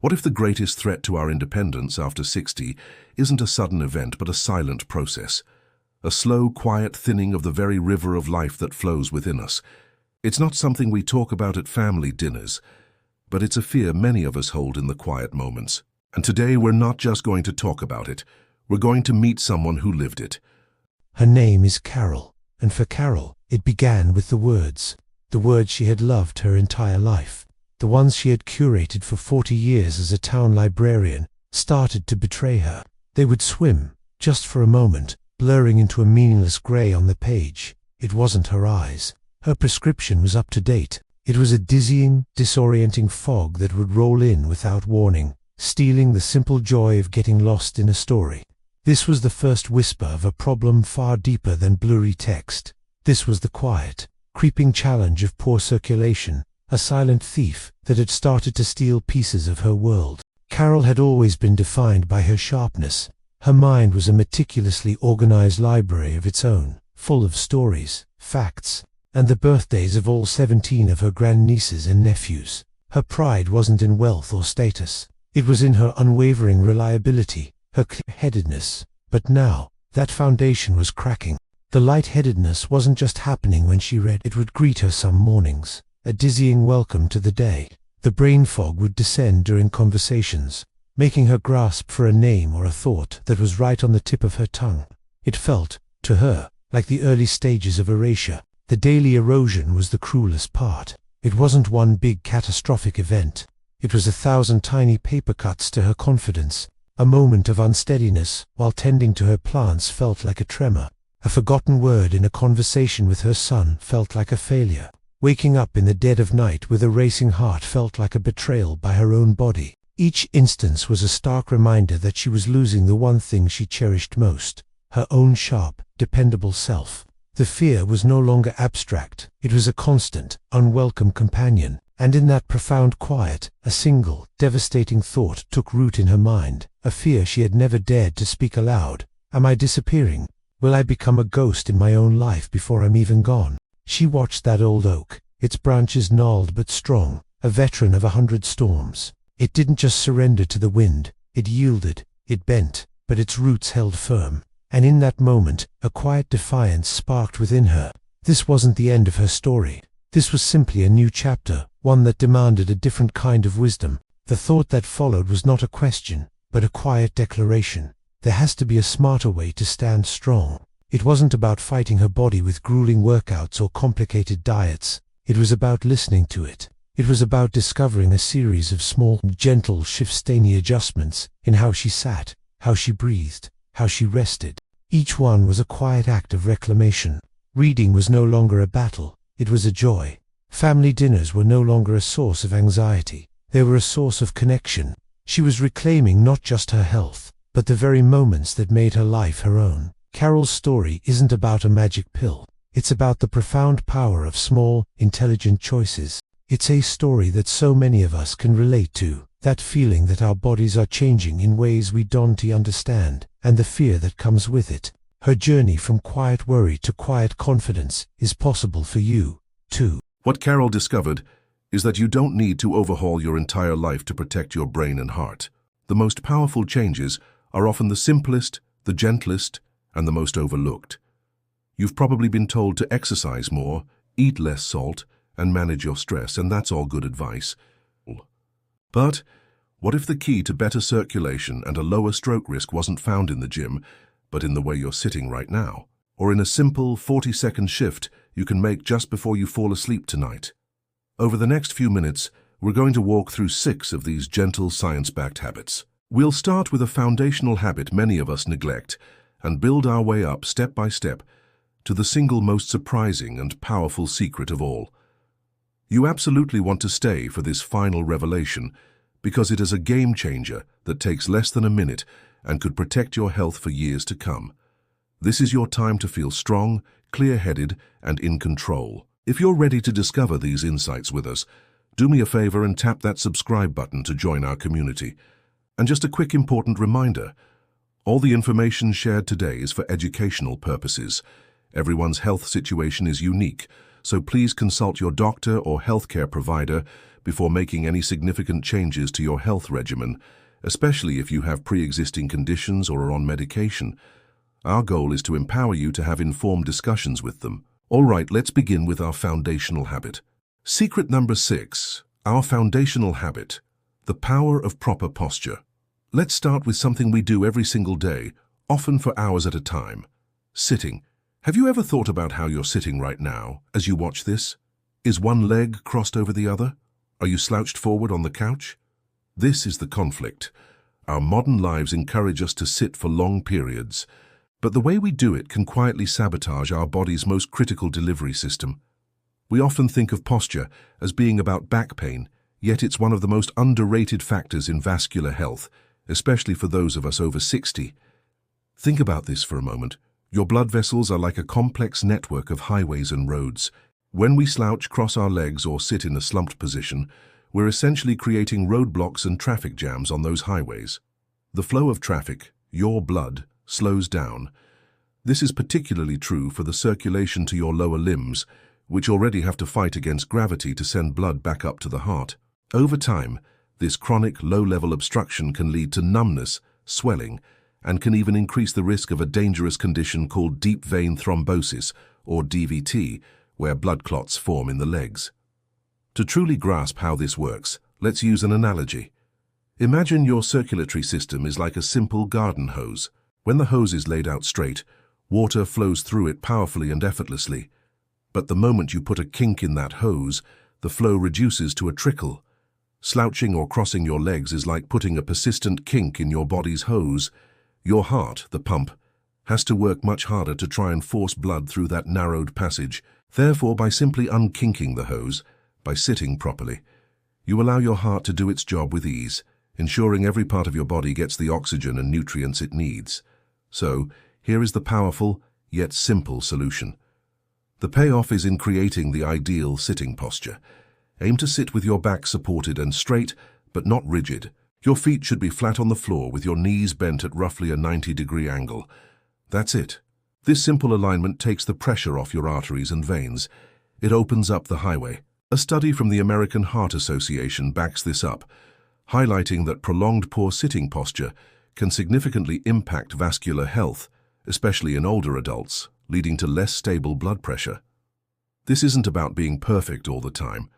What if the greatest threat to our independence after 60 isn't a sudden event but a silent process? A slow, quiet thinning of the very river of life that flows within us. It's not something we talk about at family dinners, but it's a fear many of us hold in the quiet moments. And today we're not just going to talk about it, we're going to meet someone who lived it. Her name is Carol, and for Carol, it began with the words she had loved her entire life. The ones she had curated for 40 years as a town librarian started to betray her. They would swim, just for a moment, blurring into a meaningless grey on the page. It wasn't her eyes. Her prescription was up to date. It was a dizzying, disorienting fog that would roll in without warning, stealing the simple joy of getting lost in a story. This was the first whisper of a problem far deeper than blurry text. This was the quiet, creeping challenge of poor circulation, a silent thief that had started to steal pieces of her world. Carol had always been defined by her sharpness. Her mind was a meticulously organized library of its own, full of stories, facts, and the birthdays of all 17 of her grandnieces and nephews. Her pride wasn't in wealth or status. It was in her unwavering reliability, her clear-headedness. But now, that foundation was cracking. The light-headedness wasn't just happening when she read. It would greet her some mornings, a dizzying welcome to the day. The brain fog would descend during conversations, making her grasp for a name or a thought that was right on the tip of her tongue. It felt, to her, like the early stages of erasure. The daily erosion was the cruelest part. It wasn't one big catastrophic event. It was 1,000 tiny paper cuts to her confidence. A moment of unsteadiness while tending to her plants felt like a tremor. A forgotten word in a conversation with her son felt like a failure. Waking up in the dead of night with a racing heart felt like a betrayal by her own body. Each instance was a stark reminder that she was losing the one thing she cherished most, her own sharp, dependable self. The fear was no longer abstract. It was a constant, unwelcome companion. And in that profound quiet, a single, devastating thought took root in her mind, a fear she had never dared to speak aloud. Am I disappearing? Will I become a ghost in my own life before I'm even gone? She watched that old oak, its branches gnarled but strong, a veteran of 100 storms. It didn't just surrender to the wind, it yielded, it bent, but its roots held firm. And in that moment, a quiet defiance sparked within her. This wasn't the end of her story. This was simply a new chapter, one that demanded a different kind of wisdom. The thought that followed was not a question, but a quiet declaration. There has to be a smarter way to stand strong. It wasn't about fighting her body with grueling workouts or complicated diets. It was about listening to it. It was about discovering a series of small, gentle shifts, tiny adjustments in how she sat, how she breathed, how she rested. Each one was a quiet act of reclamation. Reading was no longer a battle, it was a joy. Family dinners were no longer a source of anxiety. They were a source of connection. She was reclaiming not just her health, but the very moments that made her life her own. Carol's story isn't about a magic pill. It's about the profound power of small, intelligent choices. It's a story that so many of us can relate to, that feeling that our bodies are changing in ways we don't understand, and the fear that comes with it. Her journey from quiet worry to quiet confidence is possible for you, too. What Carol discovered is that you don't need to overhaul your entire life to protect your brain and heart. The most powerful changes are often the simplest, the gentlest, and the most overlooked. You've probably been told to exercise more, eat less salt, and manage your stress, and that's all good advice. But what if the key to better circulation and a lower stroke risk wasn't found in the gym, but in the way you're sitting right now? Or in a simple 40-second shift you can make just before you fall asleep tonight? Over the next few minutes, we're going to walk through 6 of these gentle, science-backed habits. We'll start with a foundational habit many of us neglect, and build our way up step by step to the single most surprising and powerful secret of all. You absolutely want to stay for this final revelation because it is a game changer that takes less than a minute and could protect your health for years to come. This is your time to feel strong, clear-headed, and in control. If you're ready to discover these insights with us, do me a favor and tap that subscribe button to join our community. And just a quick important reminder, all the information shared today is for educational purposes. Everyone's health situation is unique, so please consult your doctor or healthcare provider before making any significant changes to your health regimen, especially if you have pre-existing conditions or are on medication. Our goal is to empower you to have informed discussions with them. All right, let's begin with our foundational habit. Secret number 6, our foundational habit, the power of proper posture. Let's start with something we do every single day, often for hours at a time. Sitting. Have you ever thought about how you're sitting right now as you watch this? Is one leg crossed over the other? Are you slouched forward on the couch? This is the conflict. Our modern lives encourage us to sit for long periods, but the way we do it can quietly sabotage our body's most critical delivery system. We often think of posture as being about back pain, yet it's one of the most underrated factors in vascular health, especially for those of us over 60. Think about this for a moment. Your blood vessels are like a complex network of highways and roads. When we slouch, cross our legs, or sit in a slumped position, we're essentially creating roadblocks and traffic jams on those highways. The flow of traffic, your blood, slows down. This is particularly true for the circulation to your lower limbs, which already have to fight against gravity to send blood back up to the heart. Over time, this chronic low-level obstruction can lead to numbness, swelling, and can even increase the risk of a dangerous condition called deep vein thrombosis, or DVT, where blood clots form in the legs. To truly grasp how this works, let's use an analogy. Imagine your circulatory system is like a simple garden hose. When the hose is laid out straight, water flows through it powerfully and effortlessly. But the moment you put a kink in that hose, the flow reduces to a trickle. Slouching or crossing your legs is like putting a persistent kink in your body's hose. Your heart, the pump, has to work much harder to try and force blood through that narrowed passage. Therefore, by simply unkinking the hose, by sitting properly, you allow your heart to do its job with ease, ensuring every part of your body gets the oxygen and nutrients it needs. So, here is the powerful, yet simple solution. The payoff is in creating the ideal sitting posture. Aim to sit with your back supported and straight, but not rigid. Your feet should be flat on the floor with your knees bent at roughly a 90-degree angle. That's it. This simple alignment takes the pressure off your arteries and veins. It opens up the highway. A study from the American Heart Association backs this up, highlighting that prolonged poor sitting posture can significantly impact vascular health, especially in older adults, leading to less stable blood pressure. This isn't about being perfect all the time.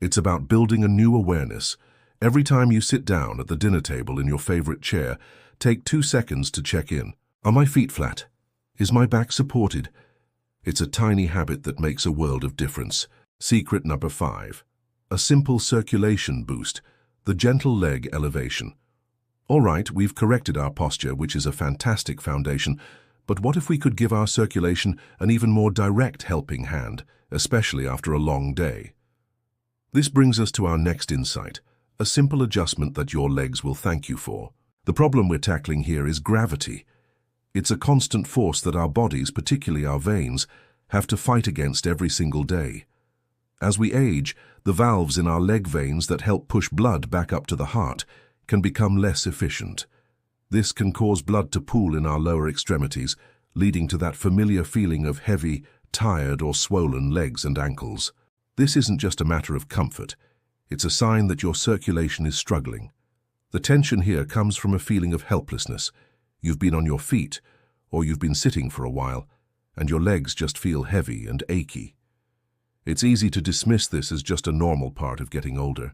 It's about building a new awareness. Every time you sit down at the dinner table in your favorite chair, take 2 seconds to check in. Are my feet flat? Is my back supported? It's a tiny habit that makes a world of difference. Secret number 5. A simple circulation boost, the gentle leg elevation. All right, we've corrected our posture, which is a fantastic foundation, but what if we could give our circulation an even more direct helping hand, especially after a long day? This brings us to our next insight. A simple adjustment that your legs will thank you for. The problem we're tackling here is gravity. It's a constant force that our bodies, particularly our veins, have to fight against every single day. As we age, the valves in our leg veins that help push blood back up to the heart can become less efficient. This can cause blood to pool in our lower extremities, leading to that familiar feeling of heavy, tired or swollen legs and ankles. This isn't just a matter of comfort. It's a sign that your circulation is struggling. The tension here comes from a feeling of helplessness. You've been on your feet, or you've been sitting for a while, and your legs just feel heavy and achy. It's easy to dismiss this as just a normal part of getting older.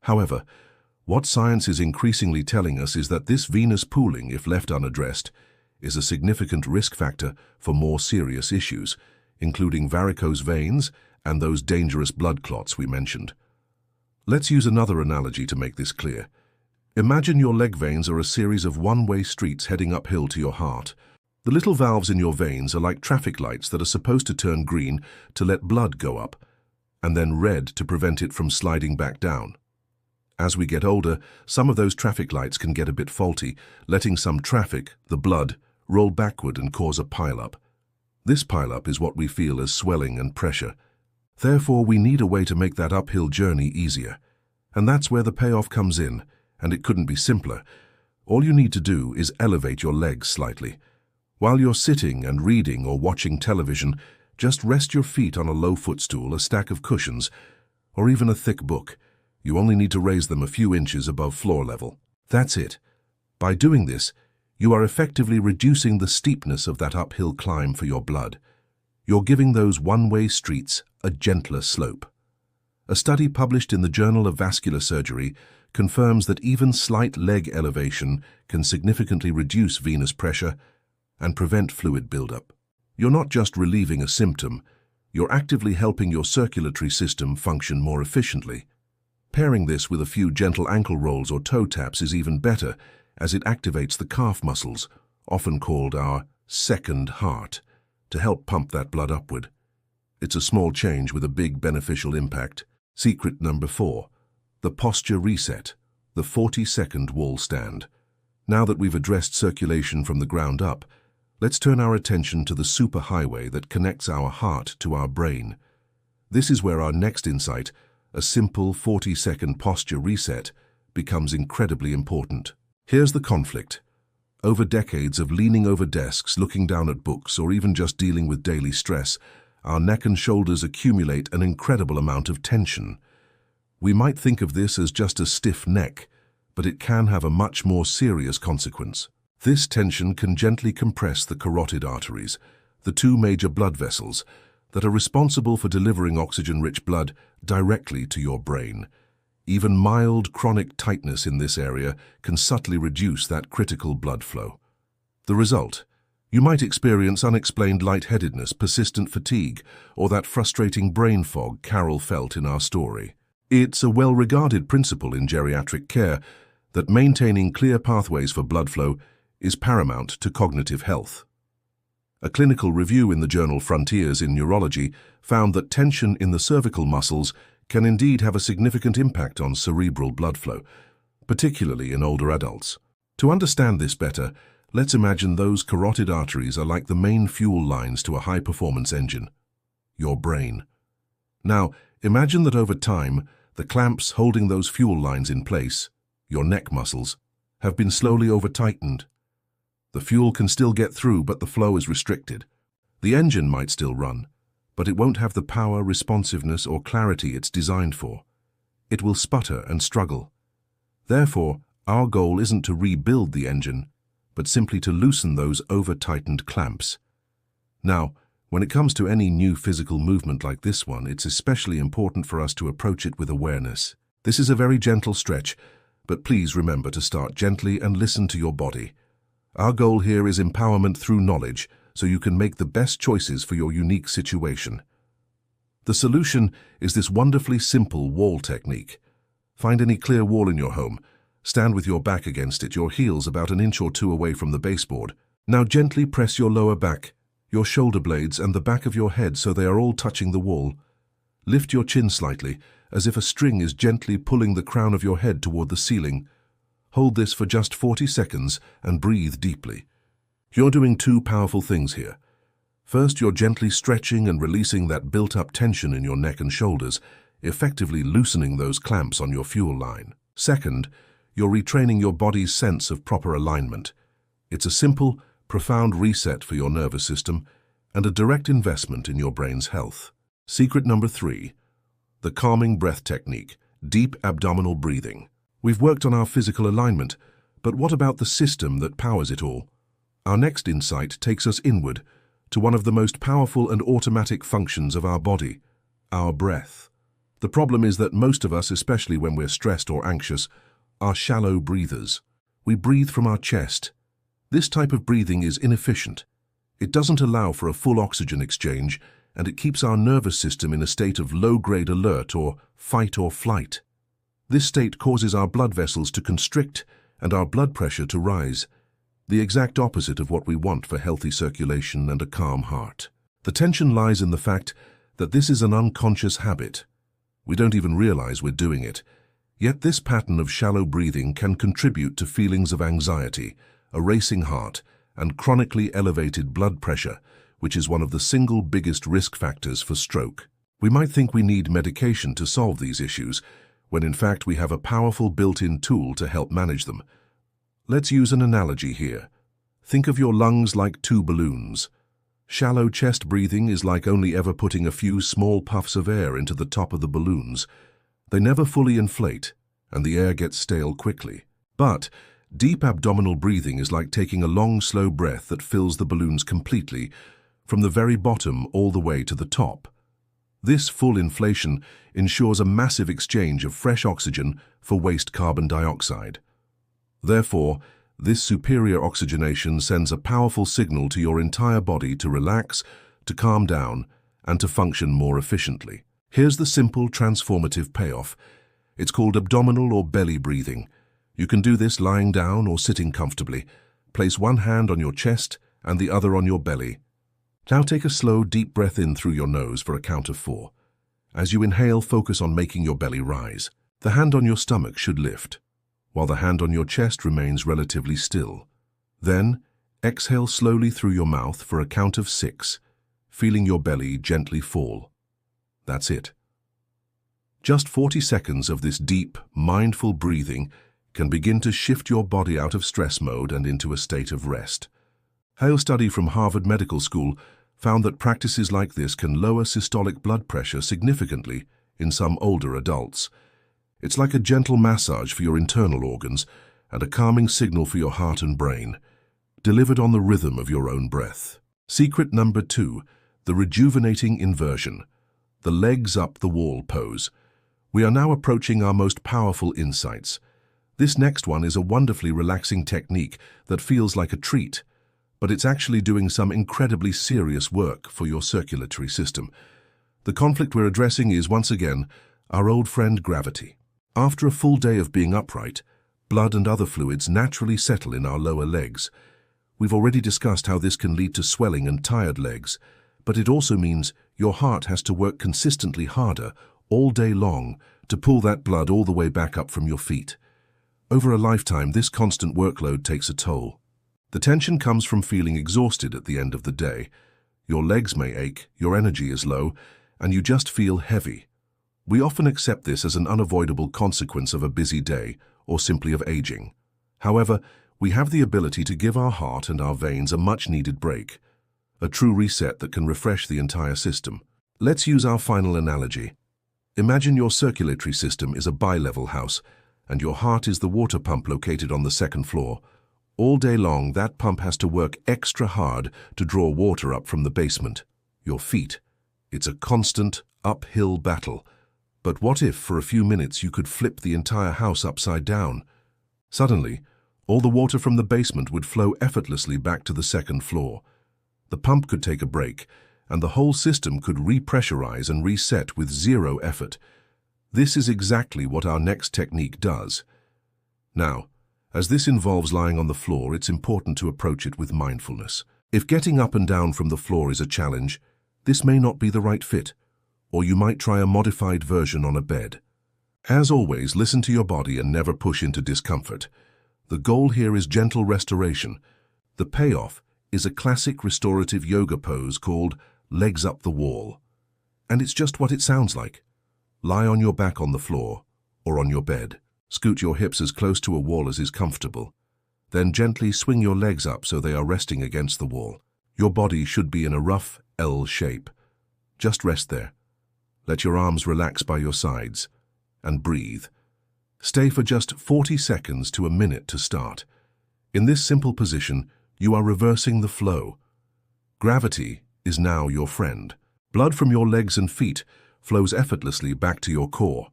However, what science is increasingly telling us is that this venous pooling, if left unaddressed, is a significant risk factor for more serious issues, including varicose veins and those dangerous blood clots we mentioned. Let's use another analogy to make this clear. Imagine your leg veins are a series of one-way streets heading uphill to your heart. The little valves in your veins are like traffic lights that are supposed to turn green to let blood go up, and then red to prevent it from sliding back down. As we get older, some of those traffic lights can get a bit faulty, letting some traffic, the blood, roll backward and cause a pileup. This pileup is what we feel as swelling and pressure. Therefore, we need a way to make that uphill journey easier. And that's where the payoff comes in, and it couldn't be simpler. All you need to do is elevate your legs slightly. While you're sitting and reading or watching television, Just rest your feet on a low footstool, a stack of cushions, or even a thick book. You only need to raise them a few inches above floor level. That's it. By doing this, you are effectively reducing the steepness of that uphill climb for your blood. You're giving those one-way streets a gentler slope. A study published in the Journal of Vascular Surgery confirms that even slight leg elevation can significantly reduce venous pressure and prevent fluid buildup. You're not just relieving a symptom, you're actively helping your circulatory system function more efficiently. Pairing this with a few gentle ankle rolls or toe taps is even better, as it activates the calf muscles, often called our second heart, to help pump that blood upward. It's a small change with a big beneficial impact. Secret number 4. The posture reset, the 40-second wall stand. Now that we've addressed circulation from the ground up, let's turn our attention to the superhighway that connects our heart to our brain. This is where our next insight, a simple 40-second posture reset, becomes incredibly important. Here's the conflict. Over decades of leaning over desks, looking down at books, or even just dealing with daily stress, our neck and shoulders accumulate an incredible amount of tension. We might think of this as just a stiff neck, but it can have a much more serious consequence. This tension can gently compress the carotid arteries, the two major blood vessels that are responsible for delivering oxygen-rich blood directly to your brain. Even mild chronic tightness in this area can subtly reduce that critical blood flow. The result? You might experience unexplained lightheadedness, persistent fatigue, or that frustrating brain fog Carol felt in our story. It's a well-regarded principle in geriatric care that maintaining clear pathways for blood flow is paramount to cognitive health. A clinical review in the journal Frontiers in Neurology found that tension in the cervical muscles can indeed have a significant impact on cerebral blood flow, particularly in older adults. To understand this better, let's imagine those carotid arteries are like the main fuel lines to a high-performance engine, your brain. Now, imagine that over time, the clamps holding those fuel lines in place, your neck muscles, have been slowly over-tightened. The fuel can still get through, but the flow is restricted. The engine might still run, but it won't have the power, responsiveness, or clarity it's designed for. It will sputter and struggle. Therefore, our goal isn't to rebuild the engine, but simply to loosen those over-tightened clamps. Now, when it comes to any new physical movement like this one, it's especially important for us to approach it with awareness. This is a very gentle stretch, but please remember to start gently and listen to your body. Our goal here is empowerment through knowledge, so you can make the best choices for your unique situation. The solution is this wonderfully simple wall technique. Find any clear wall in your home. Stand with your back against it, your heels about an inch or two away from the baseboard. Now gently press your lower back, your shoulder blades, and the back of your head so they are all touching the wall. Lift your chin slightly, as if a string is gently pulling the crown of your head toward the ceiling. Hold this for just 40 seconds and breathe deeply. You're doing two powerful things here. First, you're gently stretching and releasing that built-up tension in your neck and shoulders, effectively loosening those clamps on your fuel line. Second, you're retraining your body's sense of proper alignment. It's a simple, profound reset for your nervous system and a direct investment in your brain's health. Secret number 3, the calming breath technique, deep abdominal breathing. We've worked on our physical alignment, but what about the system that powers it all? Our next insight takes us inward to one of the most powerful and automatic functions of our body, our breath. The problem is that most of us, especially when we're stressed or anxious, are shallow breathers. We breathe from our chest. This type of breathing is inefficient. It doesn't allow for a full oxygen exchange, and it keeps our nervous system in a state of low-grade alert or fight or flight. This state causes our blood vessels to constrict and our blood pressure to rise, the exact opposite of what we want for healthy circulation and a calm heart. The tension lies in the fact that this is an unconscious habit. We don't even realize we're doing it. Yet this pattern of shallow breathing can contribute to feelings of anxiety, a racing heart, and chronically elevated blood pressure, which is one of the single biggest risk factors for stroke. We might think we need medication to solve these issues, when in fact we have a powerful built-in tool to help manage them. Let's use an analogy here. Think of your lungs like two balloons. Shallow chest breathing is like only ever putting a few small puffs of air into the top of the balloons. They never fully inflate, and the air gets stale quickly. But deep abdominal breathing is like taking a long, slow breath that fills the balloons completely, from the very bottom all the way to the top. This full inflation ensures a massive exchange of fresh oxygen for waste carbon dioxide. Therefore, this superior oxygenation sends a powerful signal to your entire body to relax, to calm down, and to function more efficiently. Here's the simple, transformative payoff. It's called abdominal or belly breathing. You can do this lying down or sitting comfortably. Place one hand on your chest and the other on your belly. Now take a slow, deep breath in through your nose for a count of 4. As you inhale, focus on making your belly rise. The hand on your stomach should lift, while the hand on your chest remains relatively still. Then, exhale slowly through your mouth for a count of 6, feeling your belly gently fall. That's it. Just 40 seconds of this deep, mindful breathing can begin to shift your body out of stress mode and into a state of rest. A study from Harvard Medical School found that practices like this can lower systolic blood pressure significantly in some older adults. It's like a gentle massage for your internal organs and a calming signal for your heart and brain, delivered on the rhythm of your own breath. Secret number 2, the rejuvenating inversion, the legs up the wall pose. We are now approaching our most powerful insights. This next one is a wonderfully relaxing technique that feels like a treat, but it's actually doing some incredibly serious work for your circulatory system. The conflict we're addressing is, once again, our old friend gravity. After a full day of being upright, blood and other fluids naturally settle in our lower legs. We've already discussed how this can lead to swelling and tired legs, but it also means your heart has to work consistently harder all day long to pull that blood all the way back up from your feet. Over a lifetime, this constant workload takes a toll. The tension comes from feeling exhausted at the end of the day. Your legs may ache, your energy is low, and you just feel heavy. We often accept this as an unavoidable consequence of a busy day or simply of aging. However, we have the ability to give our heart and our veins a much-needed break, a true reset that can refresh the entire system. Let's use our final analogy. Imagine your circulatory system is a bi-level house, and your heart is the water pump located on the second floor. All day long, that pump has to work extra hard to draw water up from the basement, your feet. It's a constant, uphill battle. But what if, for a few minutes, you could flip the entire house upside down? Suddenly, all the water from the basement would flow effortlessly back to the second floor. The pump could take a break, and the whole system could repressurize and reset with zero effort. This is exactly what our next technique does. Now, as this involves lying on the floor, it's important to approach it with mindfulness. If getting up and down from the floor is a challenge, this may not be the right fit, or you might try a modified version on a bed. As always, listen to your body and never push into discomfort. The goal here is gentle restoration. The payoff is a classic restorative yoga pose called legs up the wall. And it's just what it sounds like. Lie on your back on the floor or on your bed. Scoot your hips as close to a wall as is comfortable. Then gently swing your legs up so they are resting against the wall. Your body should be in a rough L shape. Just rest there. Let your arms relax by your sides and breathe. Stay for just 40 seconds to a minute to start. In this simple position, you are reversing the flow. Gravity is now your friend. Blood from your legs and feet flows effortlessly back to your core,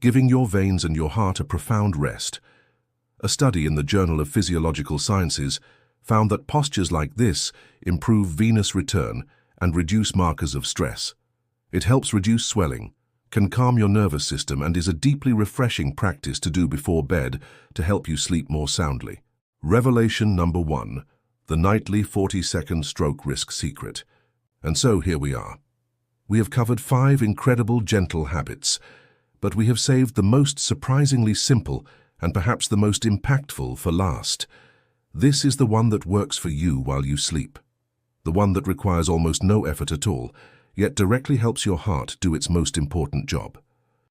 giving your veins and your heart a profound rest. A study in the Journal of Physiological Sciences found that postures like this improve venous return and reduce markers of stress. It helps reduce swelling, can calm your nervous system, and is a deeply refreshing practice to do before bed to help you sleep more soundly. Revelation number 1, the nightly 40-second stroke risk secret. And so here we are. We have covered 5 incredible gentle habits, but we have saved the most surprisingly simple and perhaps the most impactful for last. This is the one that works for you while you sleep. The one that requires almost no effort at all, yet directly helps your heart do its most important job.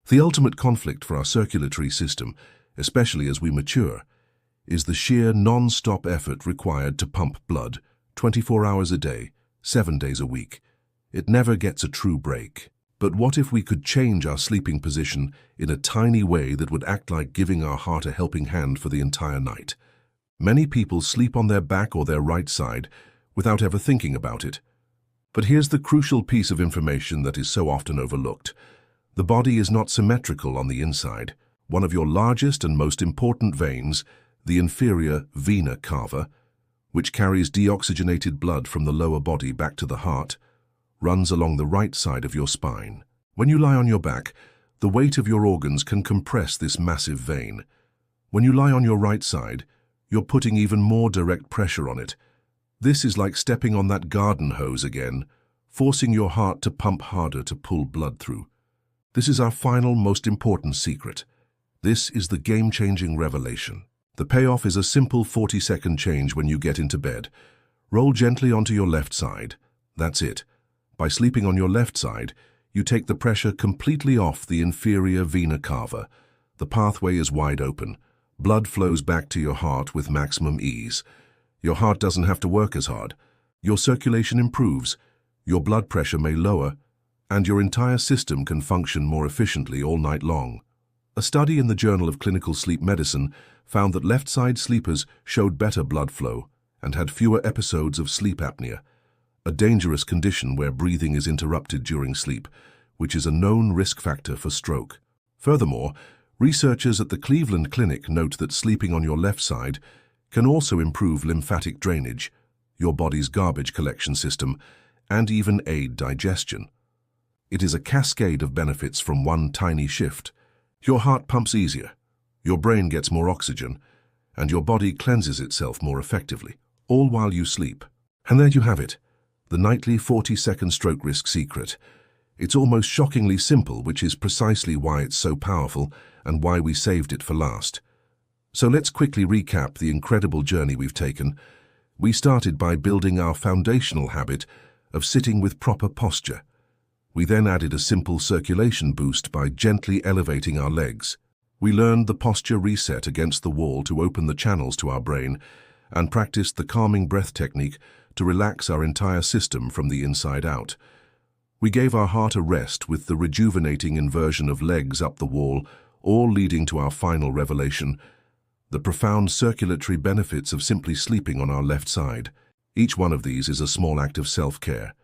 The ultimate conflict for our circulatory system, especially as we mature, is the sheer non-stop effort required to pump blood 24 hours a day, 7 days a week. It never gets a true break. But what if we could change our sleeping position in a tiny way that would act like giving our heart a helping hand for the entire night? Many people sleep on their back or their right side without ever thinking about it. But here's the crucial piece of information that is so often overlooked. The body is not symmetrical on the inside. One of your largest and most important veins, the inferior vena cava, which carries deoxygenated blood from the lower body back to the heart, runs along the right side of your spine. When you lie on your back, the weight of your organs can compress this massive vein. When you lie on your right side, you're putting even more direct pressure on it. This is like stepping on that garden hose again, forcing your heart to pump harder to pull blood through. This is our final, most important secret. This is the game-changing revelation. The payoff is a simple 40-second change when you get into bed. Roll gently onto your left side. That's it. By sleeping on your left side, you take the pressure completely off the inferior vena cava. The pathway is wide open. Blood flows back to your heart with maximum ease. Your heart doesn't have to work as hard. Your circulation improves, your blood pressure may lower, and your entire system can function more efficiently all night long. A study in the Journal of Clinical Sleep Medicine found that left-side sleepers showed better blood flow and had fewer episodes of sleep apnea, a dangerous condition where breathing is interrupted during sleep, which is a known risk factor for stroke. Furthermore, researchers at the Cleveland Clinic note that sleeping on your left side can also improve lymphatic drainage, your body's garbage collection system, and even aid digestion. It is a cascade of benefits from one tiny shift. Your heart pumps easier, your brain gets more oxygen, and your body cleanses itself more effectively, all while you sleep. And there you have it, the nightly 40-second stroke risk secret. It's almost shockingly simple, which is precisely why it's so powerful and why we saved it for last. So let's quickly recap the incredible journey we've taken. We started by building our foundational habit of sitting with proper posture. We then added a simple circulation boost by gently elevating our legs. We learned the posture reset against the wall to open the channels to our brain and practiced the calming breath technique to relax our entire system from the inside out. We gave our heart a rest with the rejuvenating inversion of legs up the wall, all leading to our final revelation, the profound circulatory benefits of simply sleeping on our left side. Each one of these is a small act of self-care.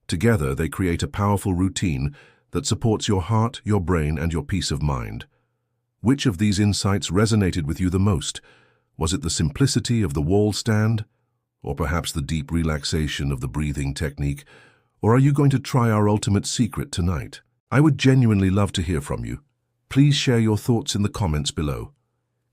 Together, they create a powerful routine that supports your heart, your brain, and your peace of mind. Which of these insights resonated with you the most? Was it the simplicity of the wall stand? Or perhaps the deep relaxation of the breathing technique? Or are you going to try our ultimate secret tonight? I would genuinely love to hear from you. Please share your thoughts in the comments below.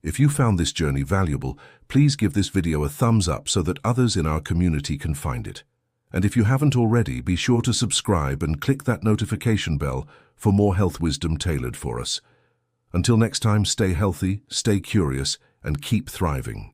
If you found this journey valuable, please give this video a thumbs up so that others in our community can find it. And if you haven't already, be sure to subscribe and click that notification bell for more health wisdom tailored for us. Until next time, stay healthy, stay curious, and keep thriving.